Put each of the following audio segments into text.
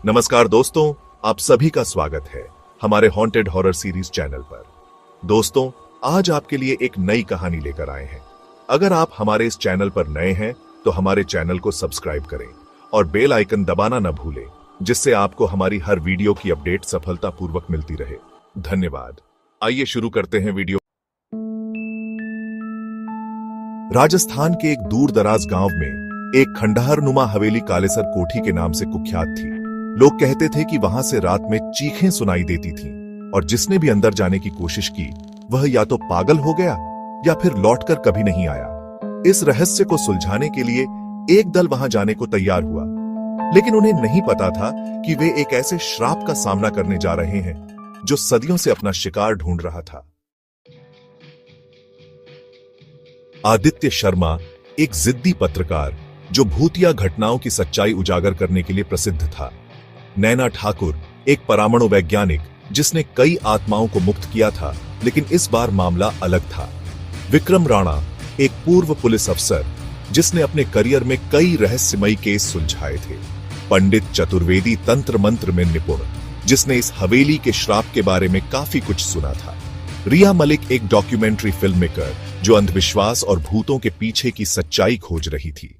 नमस्कार दोस्तों, आप सभी का स्वागत है हमारे हॉन्टेड हॉरर सीरीज चैनल पर। दोस्तों, आज आपके लिए एक नई कहानी लेकर आए हैं। अगर आप हमारे इस चैनल पर नए हैं तो हमारे चैनल को सब्सक्राइब करें और बेल आइकन दबाना न भूलें, जिससे आपको हमारी हर वीडियो की अपडेट सफलतापूर्वक मिलती रहे। धन्यवाद। आइए शुरू करते हैं वीडियो। राजस्थान के एक दूर दराज गांव में एक खंडहर नुमा हवेली कालेसर कोठी के नाम से कुख्यात थी। लोग कहते थे कि वहां से रात में चीखें सुनाई देती थीं और जिसने भी अंदर जाने की कोशिश की वह या तो पागल हो गया या फिर लौटकर कभी नहीं आया। इस रहस्य को सुलझाने के लिए एक दल वहां जाने को तैयार हुआ, लेकिन उन्हें नहीं पता था कि वे एक ऐसे श्राप का सामना करने जा रहे हैं जो सदियों से अपना शिकार ढूंढ रहा था। आदित्य शर्मा एक जिद्दी पत्रकार जो भूतिया घटनाओं की सच्चाई उजागर करने के लिए प्रसिद्ध था। नैना ठाकुर एक परमाणु वैज्ञानिक जिसने कई आत्माओं को मुक्त किया था, लेकिन इस बार मामला अलग था। विक्रम राणा एक पूर्व पुलिस अफसर जिसने अपने करियर में कई रहस्यमयी केस सुलझाए थे। पंडित चतुर्वेदी तंत्र मंत्र में निपुण जिसने इस हवेली के श्राप के बारे में काफी कुछ सुना था। रिया मलिक एक डॉक्यूमेंट्री फिल्म मेकर जो अंधविश्वास और भूतों के पीछे की सच्चाई खोज रही थी।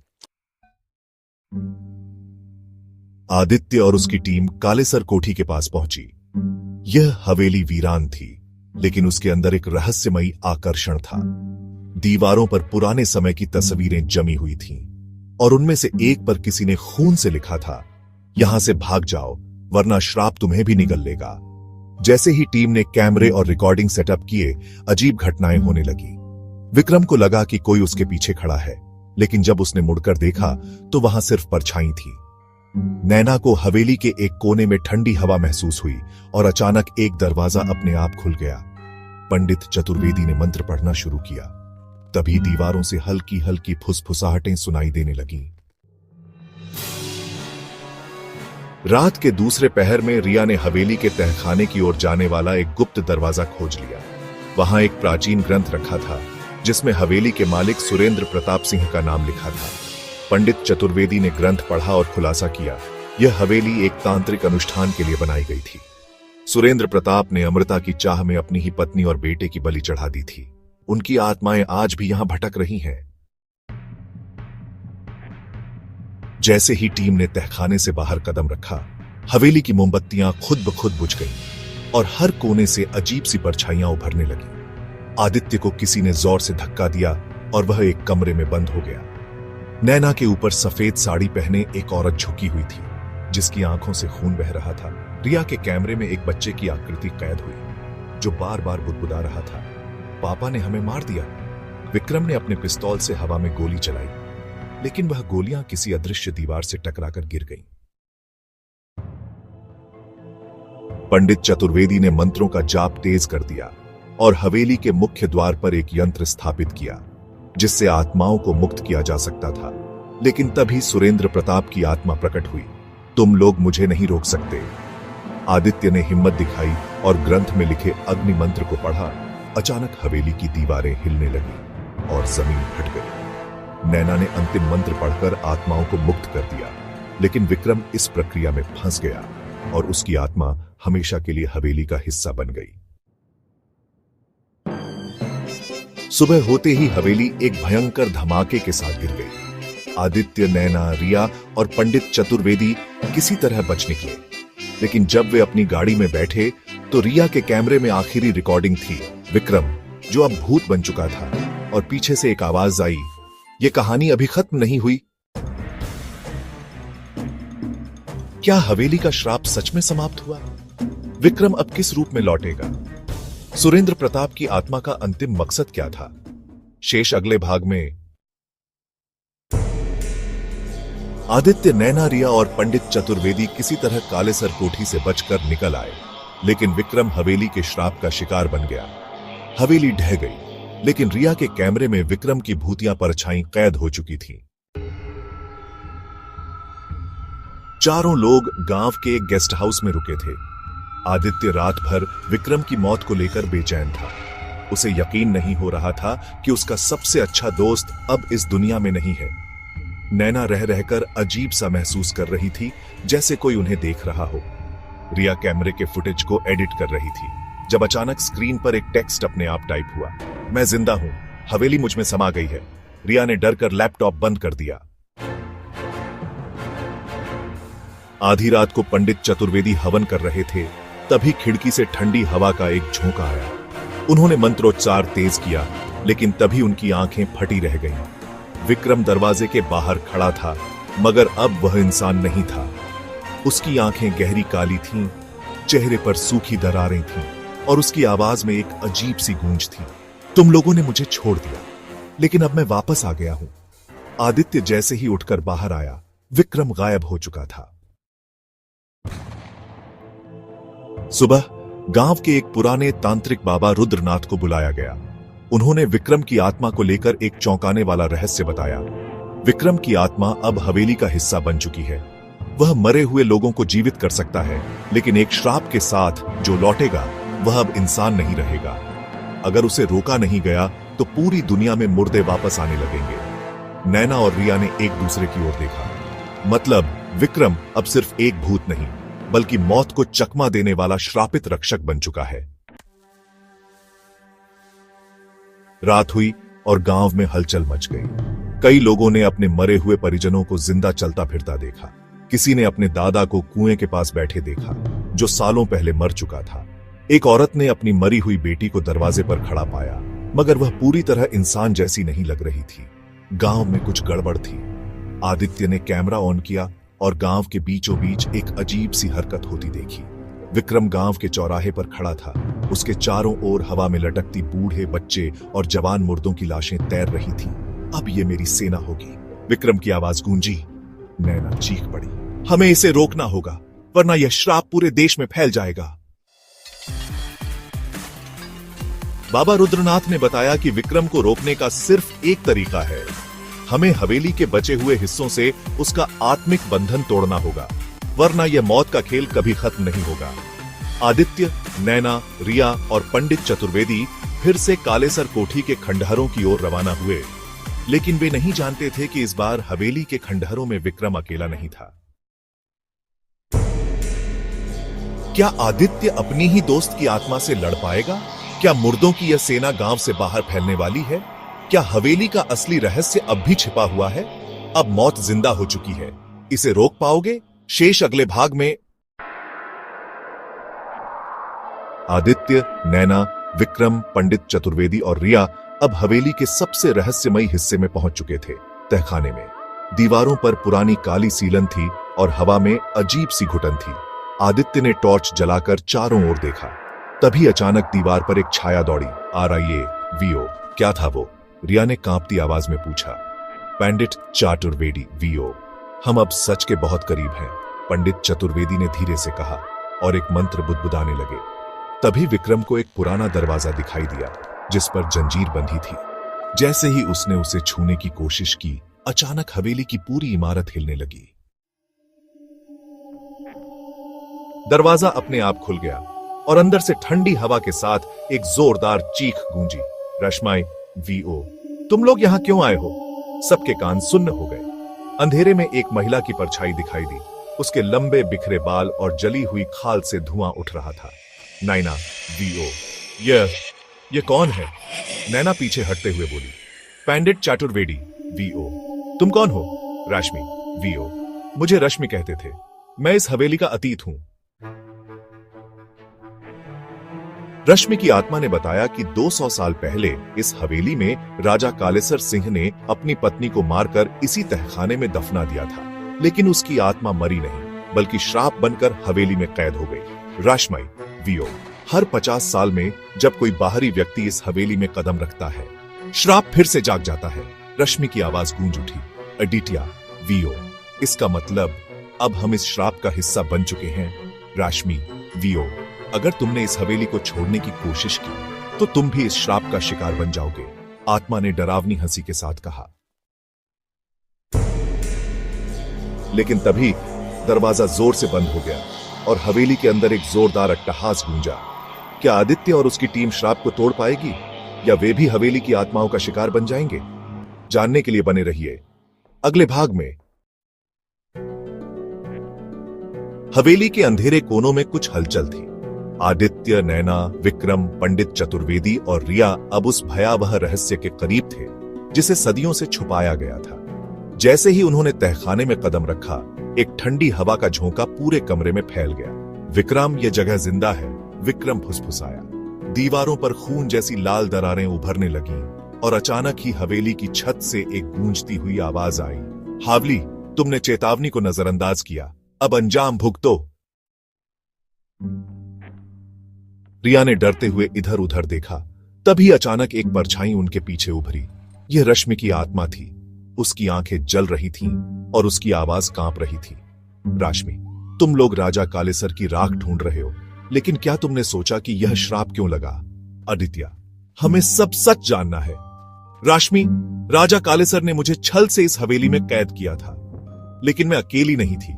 आदित्य और उसकी टीम कालेसर कोठी के पास पहुंची। यह हवेली वीरान थी, लेकिन उसके अंदर एक रहस्यमयी आकर्षण था। दीवारों पर पुराने समय की तस्वीरें जमी हुई थीं और उनमें से एक पर किसी ने खून से लिखा था, यहां से भाग जाओ वरना श्राप तुम्हें भी निगल लेगा। जैसे ही टीम ने कैमरे और रिकॉर्डिंग सेटअप किए, अजीब घटनाएं होने लगी। विक्रम को लगा कि कोई उसके पीछे खड़ा है, लेकिन जब उसने मुड़कर देखा तो वहां सिर्फ परछाई थी। नैना को हवेली के एक कोने में ठंडी हवा महसूस हुई और अचानक एक दरवाजा अपने आप खुल गया। पंडित चतुर्वेदी ने मंत्र पढ़ना शुरू किया। तभी दीवारों से हल्की हल्की फुसफुसाहटें सुनाई देने लगीं। रात के दूसरे पहर में रिया ने हवेली के तहखाने की ओर जाने वाला एक गुप्त दरवाजा खोज लिया। वहां एक प्राचीन ग्रंथ रखा था जिसमें हवेली के मालिक सुरेंद्र प्रताप सिंह का नाम लिखा था। पंडित चतुर्वेदी ने ग्रंथ पढ़ा और खुलासा किया, यह हवेली एक तांत्रिक अनुष्ठान के लिए बनाई गई थी। सुरेंद्र प्रताप ने अमृता की चाह में अपनी ही पत्नी और बेटे की बलि चढ़ा दी थी। उनकी आत्माएं आज भी यहां भटक रही हैं। जैसे ही टीम ने तहखाने से बाहर कदम रखा, हवेली की मोमबत्तियां खुद ब खुद बुझ गईं और हर कोने से अजीब सी परछाइयां उभरने लगीं। आदित्य को किसी ने जोर से धक्का दिया और वह एक कमरे में बंद हो गया। नैना के ऊपर सफेद साड़ी पहने एक औरत झुकी हुई थी जिसकी आंखों से खून बह रहा था। रिया के कैमरे में एक बच्चे की आकृति कैद हुई जो बार बार बुदबुदा रहा था, पापा ने हमें मार दिया। विक्रम ने अपने पिस्तौल से हवा में गोली चलाई, लेकिन वह गोलियां किसी अदृश्य दीवार से टकराकर गिर गईं। पंडित चतुर्वेदी ने मंत्रों का जाप तेज कर दिया और हवेली के मुख्य द्वार पर एक यंत्र स्थापित किया जिससे आत्माओं को मुक्त किया जा सकता था। लेकिन तभी सुरेंद्र प्रताप की आत्मा प्रकट हुई। तुम लोग मुझे नहीं रोक सकते। आदित्य ने हिम्मत दिखाई और ग्रंथ में लिखे अग्नि मंत्र को पढ़ा। अचानक हवेली की दीवारें हिलने लगी और जमीन फट गई। नैना ने अंतिम मंत्र पढ़कर आत्माओं को मुक्त कर दिया, लेकिन विक्रम इस प्रक्रिया में फंस गया और उसकी आत्मा हमेशा के लिए हवेली का हिस्सा बन गई। सुबह होते ही हवेली एक भयंकर धमाके के साथ गिर गई। आदित्य, नैना, रिया और पंडित चतुर्वेदी किसी तरह बच निकले, लेकिन जब वे अपनी गाड़ी में बैठे तो रिया के कैमरे में आखिरी रिकॉर्डिंग थी। विक्रम, जो अब भूत बन चुका था, और पीछे से एक आवाज आई, यह कहानी अभी खत्म नहीं हुई। क्या हवेली का श्राप सच में समाप्त हुआ? विक्रम अब किस रूप में लौटेगा? सुरेंद्र प्रताप की आत्मा का अंतिम मकसद क्या था? शेष अगले भाग में। आदित्य, नैना, रिया और पंडित चतुर्वेदी किसी तरह कालेसर कोठी से बचकर निकल आए, लेकिन विक्रम हवेली के श्राप का शिकार बन गया। हवेली ढह गई, लेकिन रिया के कैमरे में विक्रम की भूतियां परछाई कैद हो चुकी थीं। चारों लोग गांव के एक गेस्ट हाउस में रुके थे। आदित्य रात भर विक्रम की मौत को लेकर बेचैन था। उसे यकीन नहीं हो रहा था कि उसका सबसे अच्छा दोस्त अब इस दुनिया में नहीं है। नैना रह रहकर अजीब सा महसूस कर रही थी, जैसे कोई उन्हें देख रहा हो। रिया कैमरे के फुटेज को एडिट कर रही थी जब अचानक स्क्रीन पर एक टेक्स्ट अपने आप टाइप हुआ। मैं जिंदा हूं, हवेली मुझ में समा गई है। रिया ने डर कर लैपटॉप बंद कर दिया। आधी रात को पंडित चतुर्वेदी हवन कर रहे थे, तभी खिड़की से ठंडी हवा का एक झोंका आया। उन्होंने मंत्रोच्चार तेज किया, लेकिन तभी उनकी आंखें फटी रह गईं। विक्रम दरवाजे के बाहर खड़ा था, मगर अब वह इंसान नहीं था। उसकी आंखें गहरी काली थीं, चेहरे पर सूखी दरारें थीं और उसकी आवाज में एक अजीब सी गूंज थी। तुम लोगों ने मुझे छोड़ दिया, लेकिन अब मैं वापस आ गया हूं। आदित्य जैसे ही उठकर बाहर आया, विक्रम गायब हो चुका था। सुबह गांव के एक पुराने तांत्रिक बाबा रुद्रनाथ को बुलाया गया। उन्होंने विक्रम की आत्मा को लेकर एक चौंकाने वाला रहस्य बताया। विक्रम की आत्मा अब हवेली का हिस्सा बन चुकी है। वह मरे हुए लोगों को जीवित कर सकता है, लेकिन एक श्राप के साथ जो लौटेगा वह अब इंसान नहीं रहेगा। अगर उसे रोका नहीं गया तो पूरी दुनिया में मुर्दे वापस आने लगेंगे। नैना और रिया ने एक दूसरे की ओर देखा। मतलब विक्रम अब सिर्फ एक भूत नहीं, बल्कि मौत को चकमा देने वाला श्रापित रक्षक बन चुका है। रात हुई और गांव में हलचल मच गई। कई लोगों ने अपने मरे हुए परिजनों को जिंदा चलता फिरता देखा। किसी ने अपने दादा को कुएं के पास बैठे देखा, जो सालों पहले मर चुका था। एक औरत ने अपनी मरी हुई बेटी को दरवाजे पर खड़ा पाया, मगर वह पूरी तरह इंसान जैसी नहीं लग रही थी। गांव में कुछ गड़बड़ थी। आदित्य ने कैमरा ऑन किया और गांव के बीचों बीच एक अजीब सी हरकत होती देखी। विक्रम गांव के चौराहे पर खड़ा था। उसके चारों ओर हवा में लटकती बूढ़े, बच्चे और जवान मुर्दों की लाशें तैर रही थीं। अब ये मेरी सेना होगी, विक्रम की आवाज गूंजी। नैना चीख पड़ी, हमें इसे रोकना होगा, वरना यह श्राप पूरे देश में फैल जाएगा। बाबा रुद्रनाथ ने बताया कि विक्रम को रोकने का सिर्फ एक तरीका है। हमें हवेली के बचे हुए हिस्सों से उसका आत्मिक बंधन तोड़ना होगा, वरना यह मौत का खेल कभी खत्म नहीं होगा। आदित्य, नैना, रिया और पंडित चतुर्वेदी फिर से कालेसर कोठी के खंडहरों की ओर रवाना हुए, लेकिन वे नहीं जानते थे कि इस बार हवेली के खंडहरों में विक्रम अकेला नहीं था। क्या आदित्य अपनी ही दोस्त की आत्मा से लड़ पाएगा? क्या मुर्दों की यह सेना गांव से बाहर फैलने वाली है? क्या हवेली का असली रहस्य अब भी छिपा हुआ है? अब मौत जिंदा हो चुकी है, इसे रोक पाओगे? शेष अगले भाग में। आदित्य, नैना, विक्रम, पंडित चतुर्वेदी और रिया अब हवेली के सबसे रहस्यमयी हिस्से में पहुंच चुके थे, तहखाने में। दीवारों पर पुरानी काली सीलन थी और हवा में अजीब सी घुटन थी। आदित्य ने टॉर्च जलाकर चारों ओर देखा। तभी अचानक दीवार पर एक छाया दौड़ी। RIA VO। क्या था वो? रिया ने कांपती आवाज में पूछा। पंडित चतुर्वेदी VO। हम अब सच के बहुत करीब हैं, पंडित चतुर्वेदी ने धीरे से कहा और एक मंत्र बुदबुदाने लगे। तभी विक्रम को एक पुराना दरवाजा दिखाई दिया, जिस पर जंजीर बंधी थी। जैसे ही उसने उसे छूने की कोशिश की, अचानक हवेली की पूरी इमारत हिलने लगी। दरवाजा अपने आप खुल गया और अंदर से ठंडी हवा के साथ एक जोरदार चीख गूंजी। रश्माई VO, तुम लोग यहां क्यों आए हो? सबके कान सुन्न हो गए। अंधेरे में एक महिला की परछाई दिखाई दी। उसके लंबे बिखरे बाल और जली हुई खाल से धुआं उठ रहा था। नैना VO, ये कौन है? नैना पीछे हटते हुए बोली। पंडित चतुर्वेदी VO। तुम कौन हो? रश्मि VO। मुझे रश्मि कहते थे, मैं इस हवेली का अतीत हूं। रश्मि की आत्मा ने बताया कि 200 साल पहले इस हवेली में राजा कालेसर सिंह ने अपनी पत्नी को मारकर इसी तहखाने में दफना दिया था, लेकिन उसकी आत्मा मरी नहीं, बल्कि श्राप बनकर हवेली में कैद हो गई। रश्मि VO, हर 50 साल में जब कोई बाहरी व्यक्ति इस हवेली में कदम रखता है, श्राप फिर से जाग जाता है। रश्मि की आवाज गूंज उठी। आदित्य VO, इसका मतलब अब हम इस श्राप का हिस्सा बन चुके हैं। रश्मि VO, अगर तुमने इस हवेली को छोड़ने की कोशिश की तो तुम भी इस श्राप का शिकार बन जाओगे, आत्मा ने डरावनी हंसी के साथ कहा। लेकिन तभी दरवाजा जोर से बंद हो गया और हवेली के अंदर एक जोरदार अट्टहास गूंजा। क्या आदित्य और उसकी टीम श्राप को तोड़ पाएगी, या वे भी हवेली की आत्माओं का शिकार बन जाएंगे? जानने के लिए बने रहिए अगले भाग में हवेली के अंधेरे कोनों में कुछ हलचल थी। आदित्य, नैना, विक्रम, पंडित चतुर्वेदी और रिया अब उस भयावह रहस्य के करीब थे जिसे सदियों से छुपाया गया था। जैसे ही उन्होंने तहखाने में कदम रखा, एक ठंडी हवा का झोंका पूरे कमरे में फैल गया। विक्रम, यह जगह जिंदा है, विक्रम फुसफुसाया। दीवारों पर खून जैसी लाल दरारें उभरने लगीं और अचानक ही हवेली की छत से एक गूंजती हुई आवाज आई, हावली, तुमने चेतावनी को नजरअंदाज किया, अब अंजाम भुगतो। रिया ने डरते हुए इधर उधर देखा। तभी अचानक एक परछाई उनके पीछे उभरी। यह रश्मि की आत्मा थी। उसकी आंखें जल रही थीं और उसकी आवाज कांप रही थी। राश्मि, तुम लोग राजा कालेसर की राख ढूंढ रहे हो, लेकिन क्या तुमने सोचा कि यह श्राप क्यों लगा? आदित्य, हमें सब सच जानना है। राश्मि, राजा कालेसर ने मुझे छल से इस हवेली में कैद किया था, लेकिन मैं अकेली नहीं थी।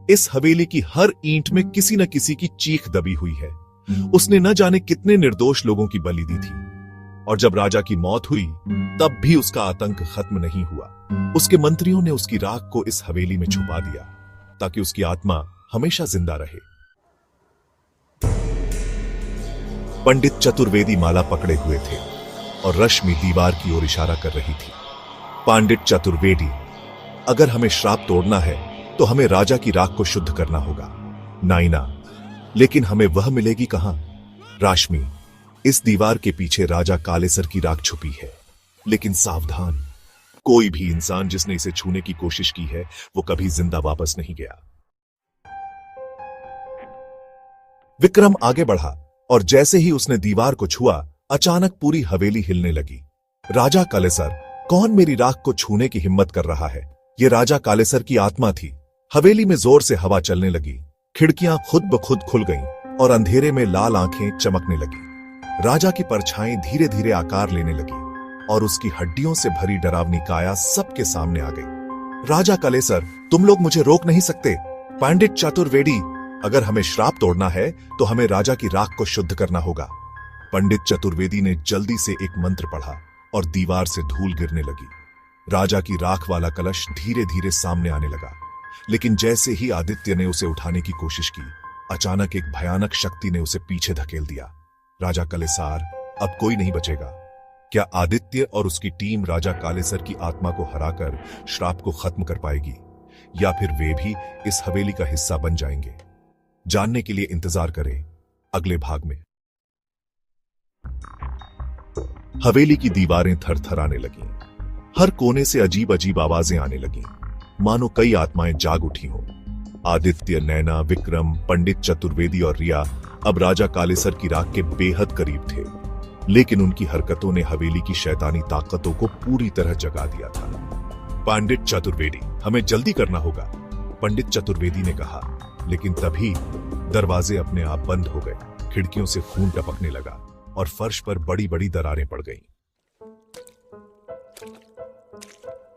इस हवेली की हर ईंट में किसी न किसी की चीख दबी हुई है। उसने न जाने कितने निर्दोष लोगों की बलि दी थी, और जब राजा की मौत हुई तब भी उसका आतंक खत्म नहीं हुआ। उसके मंत्रियों ने उसकी राख को इस हवेली में छुपा दिया ताकि उसकी आत्मा हमेशा जिंदा रहे। पंडित चतुर्वेदी माला पकड़े हुए थे और रश्मि दीवार की ओर इशारा कर रही थी। पंडित चतुर्वेदी, अगर हमें श्राप तोड़ना है तो हमें राजा की राख को शुद्ध करना होगा। नाइना, लेकिन हमें वह मिलेगी कहां? राश्मि, इस दीवार के पीछे राजा कालेसर की राख छुपी है, लेकिन सावधान, कोई भी इंसान जिसने इसे छूने की कोशिश की है वो कभी जिंदा वापस नहीं गया। विक्रम आगे बढ़ा और जैसे ही उसने दीवार को छुआ, अचानक पूरी हवेली हिलने लगी। राजा कालेसर, कौन मेरी राख को छूने की हिम्मत कर रहा है? यह राजा कालेसर की आत्मा थी। हवेली में जोर से हवा चलने लगी। खिड़कियां खुद ब खुद खुल गईं और अंधेरे में लाल आंखें चमकने लगी। राजा की परछाई धीरे धीरे आकार लेने लगी और उसकी हड्डियों से भरी डरावनी काया सबके सामने आ गई। राजा कालेसर, तुम लोग मुझे रोक नहीं सकते। पंडित चतुर्वेदी, अगर हमें श्राप तोड़ना है तो हमें राजा की राख को शुद्ध करना होगा। पंडित चतुर्वेदी ने जल्दी से एक मंत्र पढ़ा और दीवार से धूल गिरने लगी। राजा की राख वाला कलश धीरे धीरे सामने आने लगा, लेकिन जैसे ही आदित्य ने उसे उठाने की कोशिश की, अचानक एक भयानक शक्ति ने उसे पीछे धकेल दिया। राजा कालेसर, अब कोई नहीं बचेगा। क्या आदित्य और उसकी टीम राजा कालेसर की आत्मा को हराकर श्राप को खत्म कर पाएगी, या फिर वे भी इस हवेली का हिस्सा बन जाएंगे? जानने के लिए इंतजार करें अगले भाग में। हवेली की दीवारें थरथराने लगीं। हर कोने से अजीब अजीब आवाजें आने लगीं, मानो कई आत्माएं जाग उठी हों। आदित्य, नैना, विक्रम, पंडित चतुर्वेदी और रिया अब राजा कालेसर की राख के बेहद करीब थे, लेकिन उनकी हरकतों ने हवेली की शैतानी ताकतों को पूरी तरह जगा दिया था। पंडित चतुर्वेदी, हमें जल्दी करना होगा, पंडित चतुर्वेदी ने कहा, लेकिन तभी दरवाजे अपने आप बंद हो गए। खिड़कियों से खून टपकने लगा और फर्श पर बड़ी बड़ी दरारें पड़ गईं।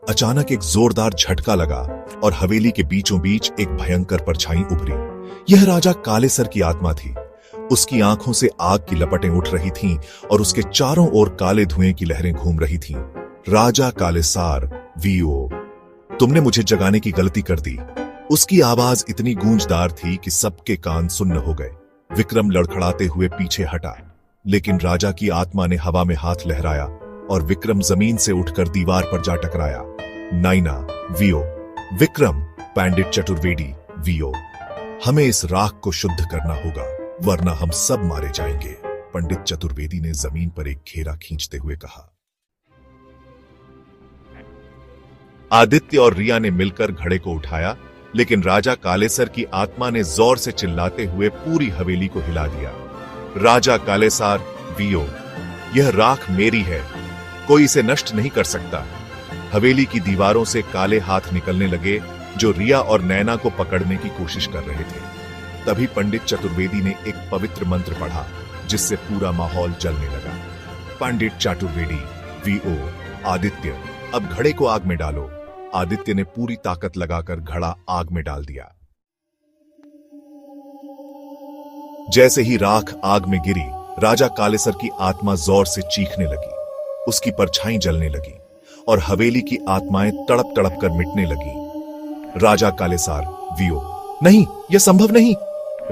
अचानक एक जोरदार झटका लगा और हवेली के बीचों बीच एक भयंकर परछाई उभरी। यह राजा कालेसर की आत्मा थी। उसकी आंखों से आग की लपटें उठ रही थीं और उसके चारों ओर काले धुएं की लहरें घूम रही थीं। राजा कालेसर, वीओ, तुमने मुझे जगाने की गलती कर दी। उसकी आवाज इतनी गूंजदार थी कि सबके कान सुन्न हो गए। विक्रम लड़खड़ाते हुए पीछे हटा, लेकिन राजा की आत्मा ने हवा में हाथ लहराया और विक्रम जमीन से उठकर दीवार पर जा टकराया। नाइना, वीओ, विक्रम, पंडित चतुर्वेदी, वीओ, हमें इस राख को शुद्ध करना होगा, वरना हम सब मारे जाएंगे, पंडित चतुर्वेदी ने जमीन पर एक घेरा खींचते हुए कहा। आदित्य और रिया ने मिलकर घड़े को उठाया, लेकिन राजा कालेसर की आत्मा ने जोर से चिल्लाते हुए पूरी हवेली को हिला दिया। राजा कालेसर, वीओ, यह राख मेरी है, कोई इसे नष्ट नहीं कर सकता। हवेली की दीवारों से काले हाथ निकलने लगे जो रिया और नैना को पकड़ने की कोशिश कर रहे थे। तभी पंडित चतुर्वेदी ने एक पवित्र मंत्र पढ़ा, जिससे पूरा माहौल जलने लगा। पंडित चतुर्वेदी, वीओ, आदित्य, अब घड़े को आग में डालो। आदित्य ने पूरी ताकत लगाकर घड़ा आग में डाल दिया। जैसे ही राख आग में गिरी, राजा कालेसर की आत्मा जोर से चीखने लगी। उसकी परछाई जलने लगी और हवेली की आत्माएं तड़प तड़प कर मिटने लगी। राजा कालेसार, वियो, नहीं, यह संभव नहीं।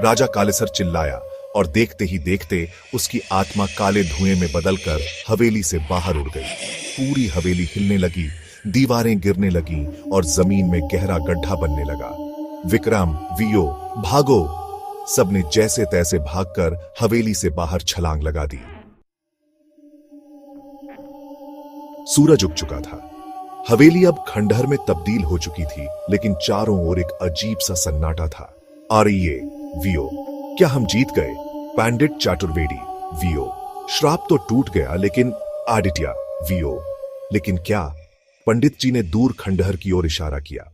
राजा कालेसर चिल्लाया और देखते ही देखते उसकी आत्मा काले धुएं में बदलकर हवेली से बाहर उड़ गई। पूरी हवेली हिलने लगी, दीवारें गिरने लगी और जमीन में गहरा गड्ढा बनने लगा। विक्रम, वियो, भागो! सबने जैसे तैसे भागकर हवेली से बाहर छलांग लगा दी। सूरज उग चुका था। हवेली अब खंडहर में तब्दील हो चुकी थी, लेकिन चारों ओर एक अजीब सा सन्नाटा था। आर्ये, वियो, क्या हम जीत गए? पंडित चातुर्वेदी, वियो, श्राप तो टूट गया, लेकिन आदित्य, वियो, लेकिन क्या? पंडित जी ने दूर खंडहर की ओर इशारा किया।